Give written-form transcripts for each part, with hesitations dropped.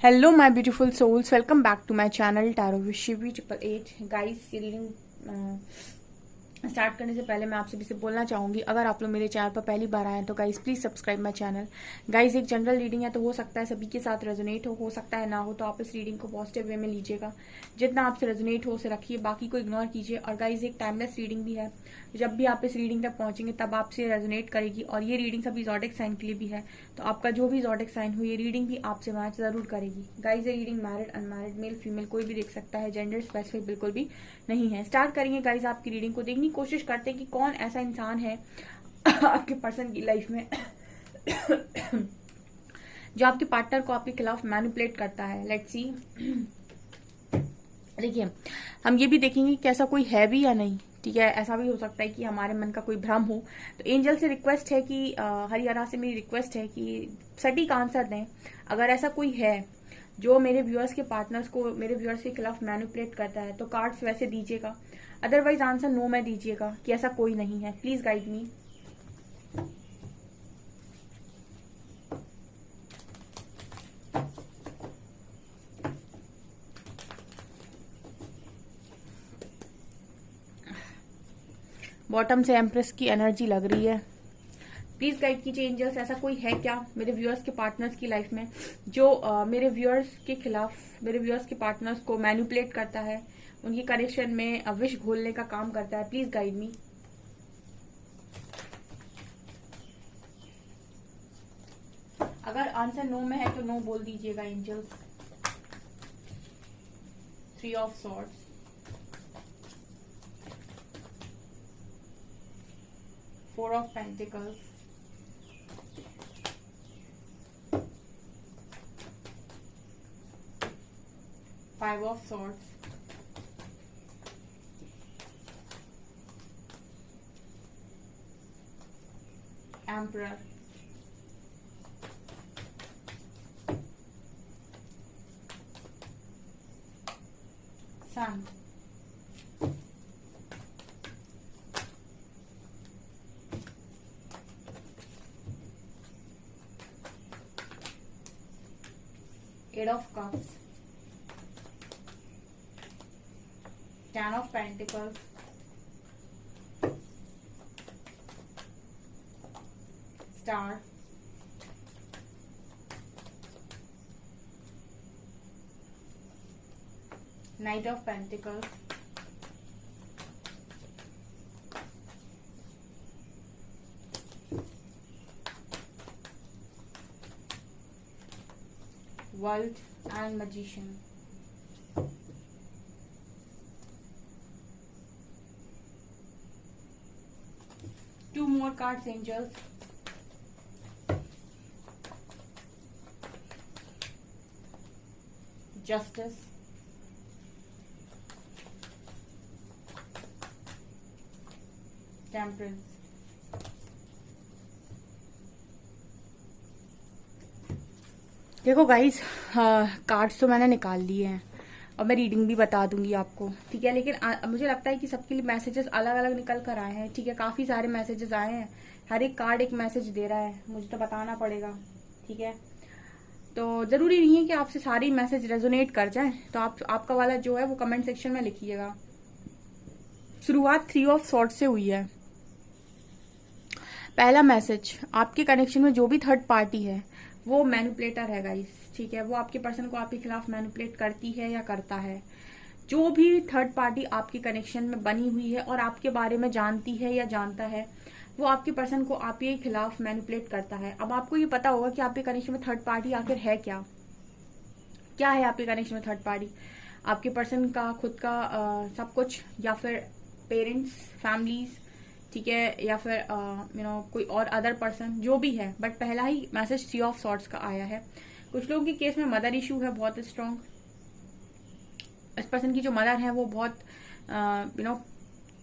Hello my beautiful souls, welcome back to my channel tarot with Shivi 888। Guys, ये reading start करने से पहले मैं आपसे भी से बोलना चाहूंगी, अगर आप लोग मेरे चैनल पर पहली बार आए हैं तो guys please subscribe my channel. Guys, एक जनरल रीडिंग है तो हो सकता है सभी के साथ रेजोनेट हो सकता है ना हो, तो आप इस रीडिंग को पॉजिटिव वे में लीजिएगा। जितना आपसे रेजोनेट हो उसे रखिए, बाकी को इग्नोर कीजिए। और गाइस, एक टाइमलेस रीडिंग भी है, जब भी आप इस रीडिंग तक पहुंचेंगे तब आपसे रेजोनेट करेगी। और ये रीडिंग सभी ज़ोडिक साइन के लिए भी है, तो आपका जो भी ज़ोडिक साइन हो ये रीडिंग भी आपसे मैच जरूर करेगी। गाइस, ये reading married, unmarried, male female कोई भी देख सकता है, जेंडर स्पेसिफिक बिल्कुल भी नहीं है। स्टार्ट करेंगे गाइस आपकी रीडिंग को। देखने की कोशिश करते हैं कि कौन ऐसा इंसान है आपके पर्सन की लाइफ में जो आपके पार्टनर को आपके खिलाफ मैनिपुलेट करता है। Let's see. देखिए, हम ये भी देखेंगे कि ऐसा कोई है भी या नहीं। ठीक है, ऐसा भी हो सकता है कि हमारे मन का कोई भ्रम हो। तो एंजल से रिक्वेस्ट है कि हरियाणा से मेरी रिक्वेस्ट है कि सटीक आंसर दें। अगर ऐसा कोई है जो मेरे व्यूअर्स के पार्टनर्स को मेरे व्यूअर्स के खिलाफ मैनिपुलेट करता है तो कार्ड्स वैसे दीजिएगा, अदरवाइज आंसर नो में दीजिएगा कि ऐसा कोई नहीं है। Please guide me. बॉटम से एम्प्रेस की एनर्जी लग रही है। प्लीज गाइड कीजिए एंजल्स, ऐसा कोई है क्या मेरे व्यूअर्स के पार्टनर्स की लाइफ में जो मेरे व्यूअर्स के खिलाफ मेरे व्यूअर्स के पार्टनर्स को मैनिपुलेट करता है, उनकी कनेक्शन में विष घोलने का काम करता है। Please guide me. अगर आंसर नो में है तो नो बोल दीजिएगा angels. 3 of swords, 4 of pentacles, 5 of swords, emperor, sun, Eight of Cups, 10 of Pentacles, Star, Knight of Pentacles, World and Magician. Two more cards, angels. Justice, Temperance. देखो guys, cards तो मैंने निकाल लिए हैं और मैं रीडिंग भी बता दूंगी आपको, ठीक है। लेकिन मुझे लगता है कि सबके लिए मैसेजेस अलग अलग निकल कर आए हैं, ठीक है। काफी सारे मैसेजेस आए हैं, हर एक कार्ड एक मैसेज दे रहा है, मुझे तो बताना पड़ेगा, ठीक है। तो जरूरी नहीं है कि आपसे सारी मैसेज रेजोनेट कर जाए, तो आपका वाला जो है वो कमेंट सेक्शन में लिखिएगा। शुरुआत 3 ऑफ सॉर्ड्स से हुई है। पहला मैसेज, आपके कनेक्शन में जो भी थर्ड पार्टी है वो मैनिपुलेटर है गाइस, ठीक है। वो आपके पर्सन को आपके खिलाफ मैनिपुलेट करती है या करता है। जो भी थर्ड पार्टी आपके कनेक्शन में बनी हुई है और आपके बारे में जानती है या जानता है, वो आपके पर्सन को आपके खिलाफ मैनिपुलेट करता है। अब आपको ये पता होगा कि आपके कनेक्शन में थर्ड पार्टी आखिर है क्या है आपके कनेक्शन में थर्ड पार्टी। आपके पर्सन का खुद का सब कुछ, या फिर पेरेंट्स, फैमिलीज, ठीक है, या फिर कोई और अदर पर्सन, जो भी है। बट पहला ही मैसेज 3 ऑफ सॉर्ड्स का आया है। कुछ लोगों के केस में मदर इशू है बहुत स्ट्रांग। इस पर्सन की जो मदर है वो बहुत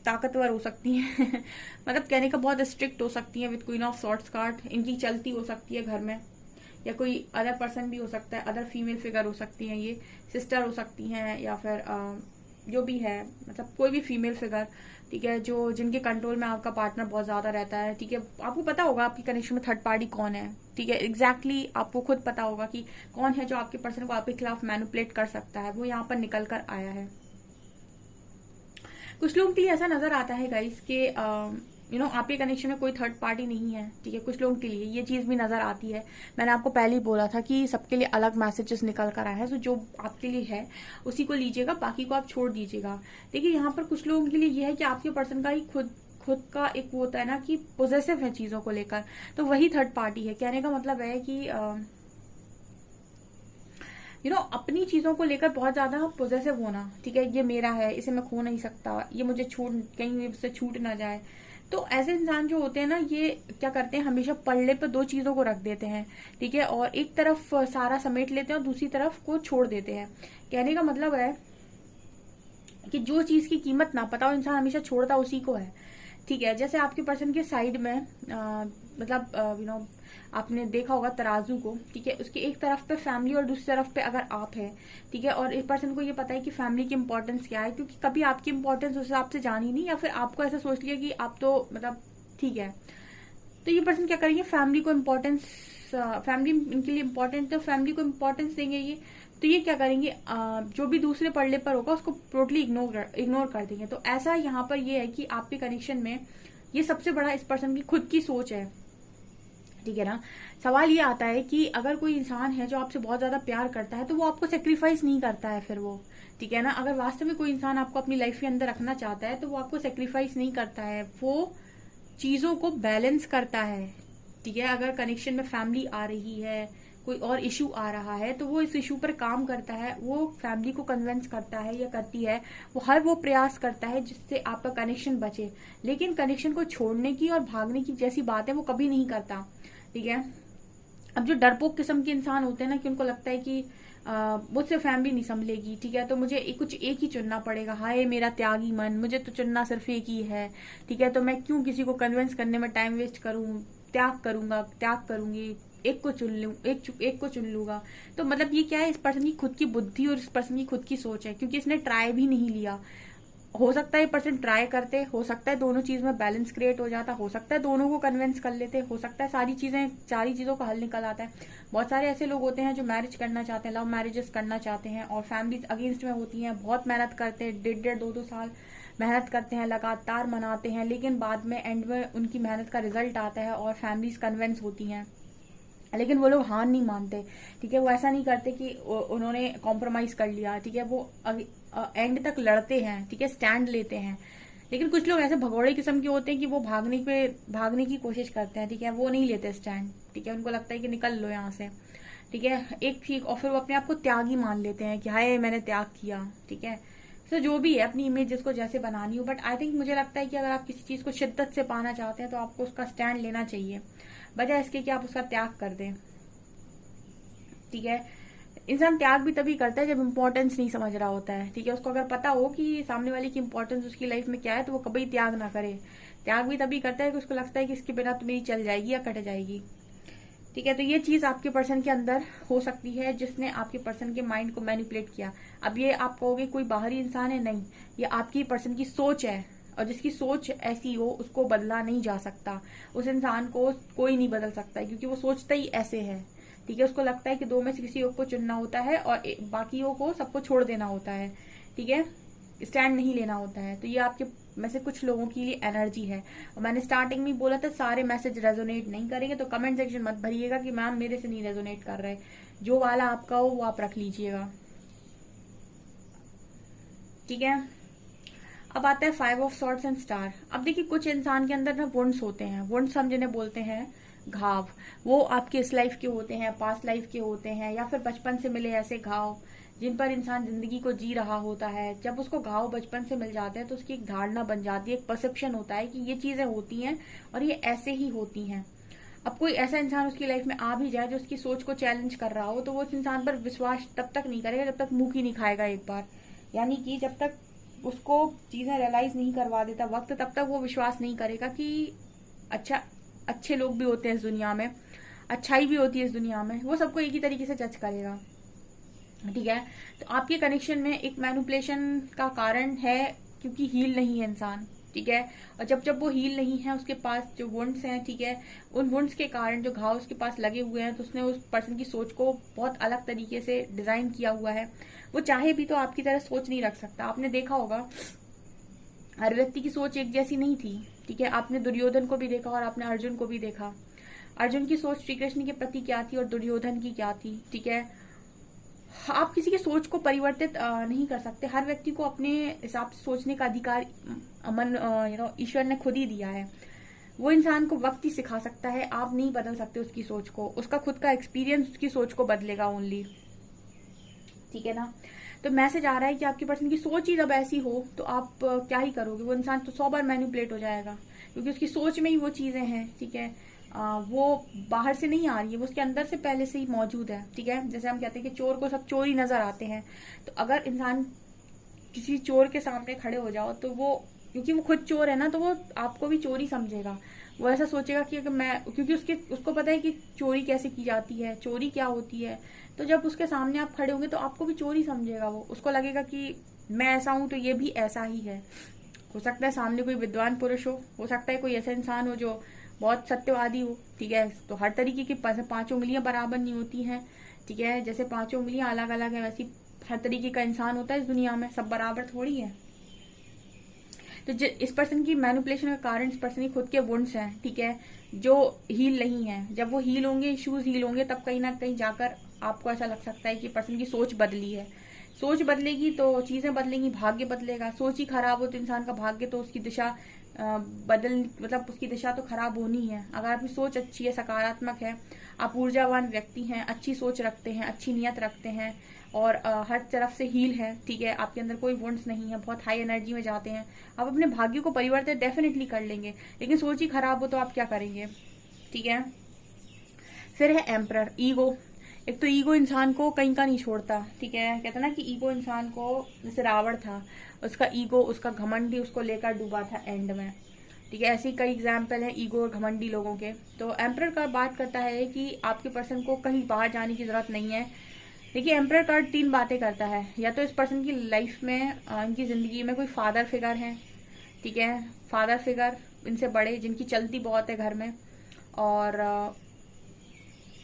ताकतवर हो सकती है मतलब कहने का बहुत स्ट्रिक्ट हो सकती है। With queen of swords card इनकी चलती हो सकती है घर में, या कोई अदर पर्सन भी हो सकता है, अदर फीमेल फिगर हो सकती है, ये सिस्टर हो सकती हैं, या फिर जो भी है, मतलब कोई भी फीमेल फिगर, ठीक है, जो जिनके कंट्रोल में आपका पार्टनर बहुत ज्यादा रहता है, ठीक है, आपको पता होगा आपकी कनेक्शन में थर्ड पार्टी कौन है, ठीक है, एग्जैक्टली आपको खुद पता होगा कि कौन है जो आपके पर्सन को आपके खिलाफ मैनिपुलेट कर सकता है, वो यहाँ पर निकल कर आया है। कुछ लोगों के लिए ऐसा नजर आता है गाइस कि आपके कनेक्शन में कोई थर्ड पार्टी नहीं है, ठीक है, कुछ लोगों के लिए ये चीज भी नजर आती है। मैंने आपको पहले ही बोला था कि सबके लिए अलग मैसेजेस निकल कर आए हैं, तो जो आपके लिए है उसी को लीजिएगा, बाकी को आप छोड़ दीजिएगा। देखिए यहाँ पर कुछ लोगों के लिए ये है कि आपके पर्सन का ही खुद का एक वो होता है ना कि पोजेसिव है चीजों को लेकर, तो वही थर्ड पार्टी है। कहने का मतलब है कि अपनी चीजों को लेकर बहुत ज्यादा पोजेसिव होना, ठीक है, ये मेरा है, इसे मैं खो नहीं सकता, ये मुझे कहीं से छूट ना जाए। तो ऐसे इंसान जो होते हैं ना, ये क्या करते हैं, हमेशा पल्ले पे दो चीजों को रख देते हैं, ठीक है, और एक तरफ सारा समेट लेते हैं और दूसरी तरफ को छोड़ देते हैं। कहने का मतलब है कि जो चीज की कीमत ना पता हो इंसान हमेशा छोड़ता उसी को है, ठीक है। जैसे आपके पर्सन के साइड में मतलब आपने देखा होगा तराजू को, ठीक है, उसके एक तरफ पे फैमिली और दूसरी तरफ पे अगर आप है, ठीक है, और एक पर्सन को ये पता है कि फैमिली की इंपॉर्टेंस क्या है, क्योंकि कभी आपकी इंपॉर्टेंस उस हिसाब से जानी नहीं, या फिर आपको ऐसा सोच लिया कि आप तो मतलब ठीक है, तो ये पर्सन क्या करेंगे, फैमिली को इम्पोर्टेंस, फैमिली इनके लिए इम्पोर्टेंट है, फैमिली को इम्पोर्टेंस देंगे ये, तो ये क्या करेंगे, जो भी दूसरे पल्ले पर होगा उसको टोटली इग्नोर कर देंगे। तो ऐसा यहाँ पर ये है कि आपके कनेक्शन में ये सबसे बड़ा इस पर्सन की खुद की सोच है, ठीक है ना। सवाल ये आता है कि अगर कोई इंसान है जो आपसे बहुत ज्यादा प्यार करता है तो वो आपको सेक्रीफाइस नहीं करता है फिर वो, ठीक है ना। अगर वास्तव में कोई इंसान आपको अपनी लाइफ के अंदर रखना चाहता है तो वो आपको सेक्रीफाइस नहीं करता है, वो चीजों को बैलेंस करता है, ठीक है। अगर कनेक्शन में फैमिली आ रही है, कोई और इशू आ रहा है, तो वो इस इशू पर काम करता है, वो फैमिली को कन्विंस करता है या करती है, वो प्रयास करता है जिससे आपका कनेक्शन बचे, लेकिन कनेक्शन को छोड़ने की और भागने की जैसी बात है वो कभी नहीं करता, ठीक है। अब जो डरपोक किस्म के इंसान होते हैं ना, कि उनको लगता है कि मुझसे फैमिली नहीं संभलेगी, ठीक है, तो मुझे कुछ एक ही चुनना पड़ेगा, हाय मेरा त्यागी मन, मुझे तो चुनना सिर्फ एक ही है, ठीक है, तो मैं क्यों किसी को कन्विंस करने में टाइम वेस्ट करूं, त्याग करूंगी, एक को चुन लूंगा। तो मतलब ये क्या है, इस पर्सन की खुद की बुद्धि और इस पर्सन की खुद की सोच है, क्योंकि इसने ट्राई भी नहीं लिया। हो सकता है पर्सन ट्राई करते, हो सकता है दोनों चीज में बैलेंस क्रिएट हो जाता, हो सकता है दोनों को कन्विंस कर लेते, हो सकता है सारी चीजों का हल निकल आता है। बहुत सारे ऐसे लोग होते हैं जो मैरिज करना चाहते हैं, लव मैरिजेस करना चाहते हैं, और फैमिलीज अगेंस्ट में होती हैं, बहुत मेहनत करते हैं, 1.5-2 साल मेहनत करते हैं, लगातार मनाते हैं, लेकिन बाद में एंड में उनकी मेहनत का रिजल्ट आता है और फैमिलीज कन्विंस होती हैं, लेकिन वो लोग हार नहीं मानते, ठीक है। वो ऐसा नहीं करते कि उन्होंने कॉम्प्रोमाइज कर लिया, ठीक है, वो एंड तक लड़ते हैं, ठीक है, स्टैंड लेते हैं। लेकिन कुछ लोग ऐसे भगौड़े किस्म के होते हैं कि वो भागने की कोशिश करते हैं, ठीक है, वो नहीं लेते स्टैंड, ठीक है, उनको लगता है कि निकल लो यहाँ से, ठीक है, एक ठीक, और फिर वो अपने आप को त्यागी मान लेते हैं कि हाय मैंने त्याग किया, ठीक है। तो जो भी है अपनी इमेज जिसको जैसे बनानी हो, बट आई थिंक मुझे लगता है कि अगर आप किसी चीज को शिद्दत से पाना चाहते हैं तो आपको उसका स्टैंड लेना चाहिए, बजाय इसके कि आप उसका त्याग कर दें, ठीक है। इंसान त्याग भी तभी करता है जब इंपॉर्टेंस नहीं समझ रहा होता है, ठीक है, उसको अगर पता हो कि सामने वाले की इंपॉर्टेंस उसकी लाइफ में क्या है तो वो कभी त्याग ना करे। त्याग भी तभी करता है कि उसको लगता है कि इसके बिना तो मेरी चल जाएगी या कट जाएगी, ठीक है। तो ये चीज आपके पर्सन के अंदर हो सकती है जिसने आपके पर्सन के माइंड को मैनिपुलेट किया। अब ये आप कहोगे कोई बाहरी इंसान है, नहीं, ये आपकी पर्सन की सोच है, और जिसकी सोच ऐसी हो उसको बदला नहीं जा सकता, उस इंसान को कोई नहीं बदल सकता, क्योंकि वो सोचता ही ऐसे है, ठीक है। उसको लगता है कि दो में से किसी एक को चुनना होता है और बाकियों को सबको छोड़ देना होता है, ठीक है, स्टैंड नहीं लेना होता है। तो ये आपके में से कुछ लोगों के लिए एनर्जी है, और मैंने स्टार्टिंग में बोला था सारे मैसेज रेजोनेट नहीं करेंगे, तो कमेंट सेक्शन मत भरिएगा कि मैम मेरे से नहीं रेजोनेट कर रहे, जो वाला आपका हो वो आप रख लीजिएगा, ठीक है। अब आता है 5 ऑफ सॉर्ड्स एंड स्टार। अब देखिए कुछ इंसान के अंदर ना वुंड्स होते हैं, वुंड्स हम जिन्हें बोलते हैं घाव, वो आपके इस लाइफ के होते हैं, पास्ट लाइफ के होते हैं, या फिर बचपन से मिले ऐसे घाव जिन पर इंसान जिंदगी को जी रहा होता है। जब उसको घाव बचपन से मिल जाते हैं तो उसकी एक धारणा बन जाती है, एक परसेप्शन होता है कि ये चीजें होती हैं और ये ऐसे ही होती हैं। अब कोई ऐसा इंसान उसकी लाइफ में आ भी जाए जो उसकी सोच को चैलेंज कर रहा हो, तो वो उस इंसान पर विश्वास तब तक नहीं करेगा जब तक मुंह की नहीं खाएगा एक बार, यानी कि जब तक उसको चीजें रियलाइज नहीं करवा देता वक्त, तब तक वो विश्वास नहीं करेगा कि अच्छे लोग भी होते हैं इस दुनिया में, अच्छाई भी होती है इस दुनिया में, वो सबको एक ही तरीके से जज करेगा। ठीक है। तो आपके कनेक्शन में एक मैनिपुलेशन का कारण है, क्योंकि हील नहीं है इंसान, ठीक है। और जब वो हील नहीं है, उसके पास जो वुंड्स हैं, ठीक है, उन वुंड्स के कारण जो घाव उसके पास लगे हुए हैं, तो उसने उस पर्सन की सोच को बहुत अलग तरीके से डिजाइन किया हुआ है। वो चाहे भी तो आपकी तरह सोच नहीं रख सकता। आपने देखा होगा हर व्यक्ति की सोच एक जैसी नहीं थी, ठीक है। आपने दुर्योधन को भी देखा और आपने अर्जुन को भी देखा। अर्जुन की सोच श्री कृष्ण के प्रति क्या थी और दुर्योधन की क्या थी, ठीक है। आप किसी की सोच को परिवर्तित नहीं कर सकते। हर व्यक्ति को अपने हिसाब से सोचने का अधिकार ईश्वर ने खुद ही दिया है। वो इंसान को वक्त ही सिखा सकता है, आप नहीं बदल सकते उसकी सोच को। उसका खुद का एक्सपीरियंस उसकी सोच को बदलेगा ओनली, ठीक है ना। तो मैसेज आ रहा है कि आपकी पर्सन की सोच ही जब ऐसी हो तो आप क्या ही करोगे। वो इंसान तो 100 बार मैनिपुलेट हो जाएगा, क्योंकि उसकी सोच में ही वो चीजें हैं, ठीक है। वो बाहर से नहीं आ रही है, वो उसके अंदर से पहले से ही मौजूद है, ठीक है। जैसे हम कहते हैं कि चोर को सब चोर ही नजर आते हैं, तो अगर इंसान किसी चोर के सामने खड़े हो जाओ तो वो, क्योंकि वो खुद चोर है ना, तो वो आपको भी चोर ही समझेगा। वो ऐसा सोचेगा कि अगर मैं, क्योंकि उसको पता है कि चोरी कैसे की जाती है, चोरी क्या होती है। तो जब उसके सामने आप खड़े होंगे तो आपको भी चोरी समझेगा। वो, उसको लगेगा कि मैं ऐसा हूं तो ये भी ऐसा ही है। हो सकता है सामने कोई विद्वान पुरुष हो सकता है कोई ऐसा इंसान हो जो बहुत सत्यवादी हो, ठीक है। तो हर तरीके की 5 उंगलियां बराबर नहीं होती हैं, ठीक है। जैसे 5 उंगलियां अलग अलग है, वैसी हर तरीके का इंसान होता है इस दुनिया में, सब बराबर थोड़ी है। तो इस पर्सन की मैनिपुलेशन का कारण इस पर्सन की खुद के वुंड्स हैं, ठीक है, जो हील नहीं है। जब वो हील होंगे, इश्यूज हील होंगे, तब कहीं ना कहीं जाकर आपको ऐसा लग सकता है कि पर्सन की सोच बदली है। सोच बदलेगी तो चीजें बदलेंगी, भाग्य बदलेगा। सोच ही खराब हो तो इंसान का भाग्य, तो उसकी दिशा मतलब उसकी दिशा तो खराब होनी है। अगर आपकी सोच अच्छी है, सकारात्मक है, आप ऊर्जावान व्यक्ति हैं, अच्छी सोच रखते हैं, अच्छी नियत रखते हैं और हर तरफ से हील है, ठीक है, आपके अंदर कोई वुंड्स नहीं है, बहुत हाई एनर्जी में जाते हैं, आप अपने भाग्य को परिवर्तित डेफिनेटली कर लेंगे। लेकिन सोच ही खराब हो तो आप क्या करेंगे, ठीक है। फिर है एम्परर, ईगो। एक तो ईगो इंसान को कहीं का नहीं छोड़ता, ठीक है। कहते ना कि ईगो इंसान को, जैसे रावण था, उसका ईगो, उसका घमंडी उसको लेकर डूबा था एंड में, ठीक है। ऐसे ही कई एग्जाम्पल है ईगो और घमंडी लोगों के। तो एम्परर का बात करता है कि आपके पर्सन को कहीं बाहर जाने की जरूरत नहीं है। देखिए, एम्परर कार्ड 3 बातें करता है। या तो इस पर्सन की लाइफ में, इनकी जिंदगी में कोई फादर फिगर है, ठीक है, फादर फिगर इनसे बड़े, जिनकी चलती बहुत है घर में, और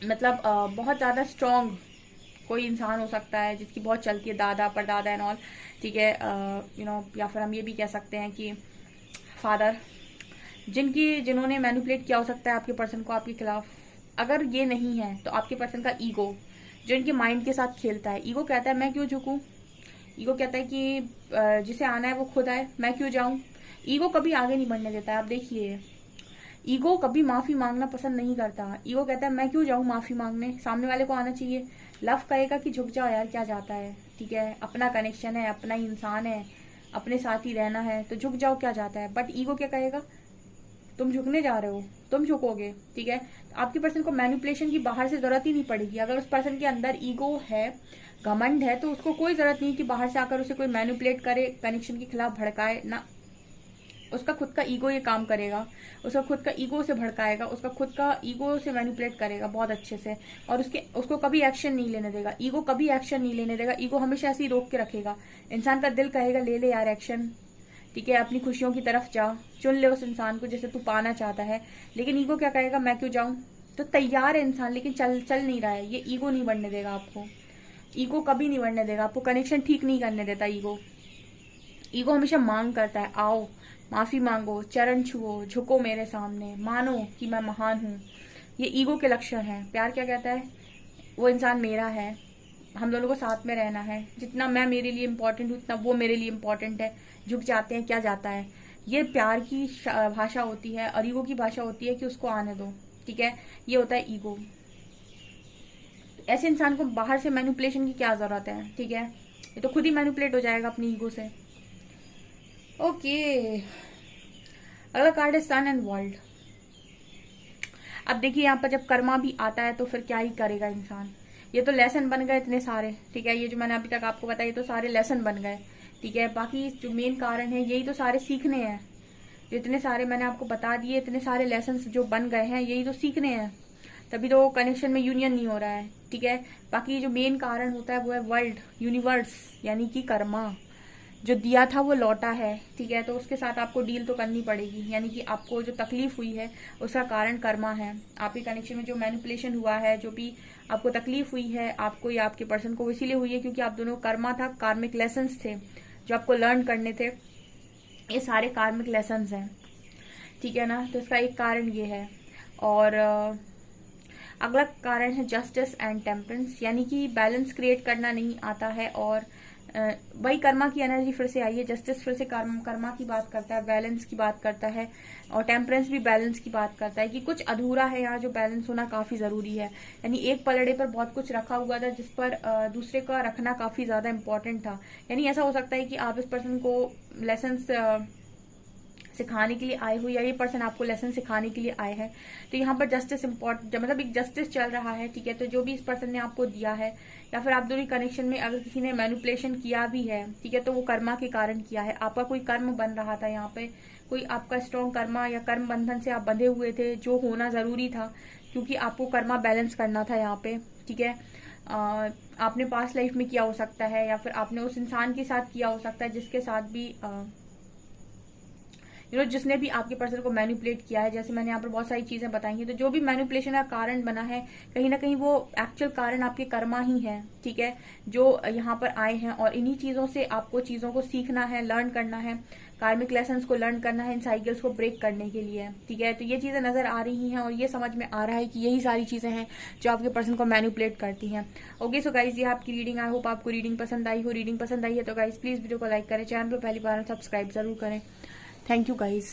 मतलब बहुत ज्यादा स्ट्रांग कोई इंसान हो सकता है जिसकी बहुत चलती है, दादा परदादा एंड ऑल, ठीक है। या फिर हम ये भी कह सकते हैं कि फादर, जिन्होंने मैनिपुलेट किया हो सकता है आपके पर्सन को आपके खिलाफ। अगर ये नहीं है तो आपके पर्सन का ईगो, जो इनके माइंड के साथ खेलता है। ईगो कहता है मैं क्यों झुकूं, ईगो कहता है कि जिसे आना है वो खुद आए, मैं क्यों जाऊं। ईगो कभी आगे नहीं बढ़ने देता है, आप देखिए। ईगो कभी माफी मांगना पसंद नहीं करता। ईगो कहता है मैं क्यों जाऊं माफी मांगने, सामने वाले को आना चाहिए। लव कहेगा कि झुक जाओ यार, क्या जाता है, ठीक है, अपना कनेक्शन है, अपना ही इंसान है, अपने साथ ही रहना है, तो झुक जाओ, क्या जाता है। बट ईगो क्या कहेगा, तुम झुकने जा रहे हो, तुम झुकोगे, ठीक है। आपके पर्सन को मैनिपुलेशन की बाहर से जरूरत ही नहीं पड़ेगी। अगर उस पर्सन के अंदर ईगो है, घमंड है, तो उसको कोई जरूरत नहीं कि बाहर से आकर उसे कोई मैनिपुलेट करे, कनेक्शन के खिलाफ भड़काए ना। उसका खुद का ईगो ये काम करेगा, उसका खुद का ईगो से भड़काएगा, उसका खुद का ईगो से मैनिपुलेट करेगा बहुत अच्छे से, और उसको कभी एक्शन नहीं लेने देगा। ईगो कभी एक्शन नहीं लेने देगा। ईगो हमेशा ऐसे ही रोक के रखेगा। इंसान का दिल कहेगा ले ले यार एक्शन, ठीक है, अपनी खुशियों की तरफ जा, चुन ले उस इंसान को जिसे तू पाना चाहता है। लेकिन ईगो क्या कहेगा, मैं क्यों जाऊं। तो तैयार है इंसान, लेकिन चल नहीं रहा है। ये ईगो नहीं बढ़ने देगा आपको, ईगो कभी नहीं बढ़ने देगा आपको, कनेक्शन ठीक नहीं करने देता ईगो। ईगो हमेशा मांग करता है, आओ माफी मांगो, चरण छुओ, झुको मेरे सामने, मानो कि मैं महान हूं। ये ईगो के लक्षण है। प्यार क्या कहता है, वो इंसान मेरा है, हम दोनों को साथ में रहना है, जितना मैं मेरे लिए इम्पोर्टेंट हूँ उतना वो मेरे लिए इम्पोर्टेंट है। झुक जाते हैं, क्या जाता है। ये प्यार की भाषा होती है, और ईगो की भाषा होती है कि उसको आने दो, ठीक है। ये होता है ईगो। ऐसे इंसान को बाहर से मैनिपुलेशन की क्या जरूरत है, ठीक है, ये तो खुद ही मैनिपुलेट हो जाएगा अपनी ईगो से। ओके, अगला कार्ड है सन एंड वर्ल्ड। अब देखिए, यहाँ पर जब कर्मा भी आता है तो फिर क्या ही करेगा इंसान। ये तो लेसन बन गए इतने सारे, ठीक है, ये जो मैंने अभी तक आपको बताया, ये तो सारे लेसन बन गए, ठीक है। बाकी जो मेन कारण है, यही तो सारे सीखने हैं। जो इतने सारे मैंने आपको बता दिए, इतने सारे लेसन जो बन गए हैं, यही तो सीखने हैं। तभी तो कनेक्शन में यूनियन नहीं हो रहा है, ठीक है। बाकी जो मेन कारण होता है वो है वर्ल्ड, यूनिवर्स, यानी कि कर्मा। जो दिया था वो लौटा है, ठीक है। तो उसके साथ आपको डील तो करनी पड़ेगी, यानी कि आपको जो तकलीफ हुई है उसका कारण कर्मा है। आपके कनेक्शन में जो मैनिपुलेशन हुआ है, जो भी आपको तकलीफ हुई है, आपको या आपके पर्सन को, इसीलिए हुई है क्योंकि आप दोनों कर्मा था, कार्मिक लेसन्स थे जो आपको लर्न करने थे। ये सारे कार्मिक लेसन्स हैं, ठीक है ना। तो इसका एक कारण ये है। और अगला कारण है जस्टिस एंड टेम्परेंस, यानी कि बैलेंस क्रिएट करना नहीं आता है। और वही कर्मा की एनर्जी फिर से आई है। जस्टिस फिर से कर्मा की बात करता है, बैलेंस की बात करता है, और टेम्परेंस भी बैलेंस की बात करता है कि कुछ अधूरा है यहाँ, जो बैलेंस होना काफी जरूरी है। यानी एक पलड़े पर बहुत कुछ रखा हुआ था जिस पर दूसरे का रखना काफी ज्यादा इंपॉर्टेंट था। यानी ऐसा हो सकता है कि आप इस पर्सन को लेसन्स सिखाने के लिए आए हो, या ये पर्सन आपको लेसन सिखाने के लिए आए हैं। तो यहाँ पर जस्टिस इम्पोर्टेंट, मतलब एक जस्टिस चल रहा है, ठीक है। तो जो भी इस पर्सन ने आपको दिया है, या फिर आप दोनों कनेक्शन में अगर किसी ने मैनिपुलेशन किया भी है, ठीक है, तो वो कर्मा के कारण किया है। आपका कोई कर्म बन रहा था यहाँ पे, कोई आपका स्ट्रॉन्ग कर्मा या कर्म बंधन से आप बंधे हुए थे, जो होना जरूरी था क्योंकि आपको कर्मा बैलेंस करना था यहाँ पे, ठीक है। आपने पास्ट लाइफ में किया हो सकता है, या फिर आपने उस इंसान के साथ किया हो सकता है जिसके साथ भी जिसने भी आपके पर्सन को मैनिपुलेट किया है। जैसे मैंने यहाँ पर बहुत सारी चीजें बताई हैं, तो जो भी मैनिपुलेशन का कारण बना है, कहीं ना कहीं वो एक्चुअल कारण आपके कर्मा ही है, ठीक है, जो यहाँ पर आए हैं। और इन्हीं चीजों से आपको चीजों को सीखना है, लर्न करना है, कार्मिक लेसन्स को लर्न करना है, इन साइकिल्स को ब्रेक करने के लिए, ठीक है। तो ये चीजें नजर आ रही हैं और ये समझ में आ रहा है कि यही सारी चीजें हैं जो आपके पर्सन को मैनिपुलेट करती हैं। ओके, सो गाइज, ये आपकी रीडिंग। आई होप आपको रीडिंग पसंद आई हो। रीडिंग पसंद आई है तो गाइज प्लीज वीडियो को लाइक करें, चैनल पर पहली बार सब्सक्राइब जरूर करें। Thank you guys.